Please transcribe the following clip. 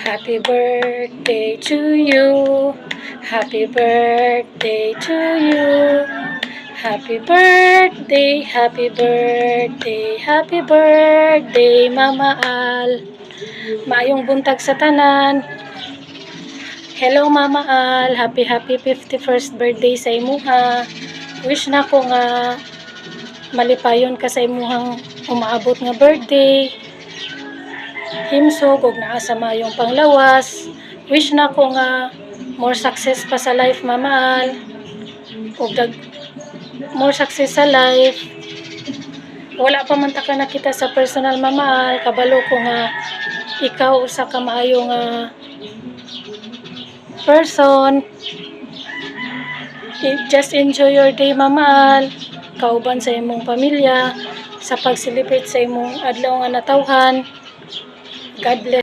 Happy birthday to you. Happy birthday to you. Happy birthday, happy birthday, happy birthday, Mama Al. Maayong buntag sa tanan. Hello Mama Al, happy 51st birthday sa imuha. Wish na ko nga malipayon ka sa imuhang umaabot nga birthday. Himsog og naa sa mayong panglawas. Wish na ko nga more success pa sa life Mama Al. Og more success sa life. Wala pa man ta ka nakita sa personal Mama Al, kabalo ko nga ikaw usa ka maayo nga person. Just enjoy your day Mama Al, kauban sa imong pamilya sa pag-celebrate sa imong adlaw nga natawhan. God bless.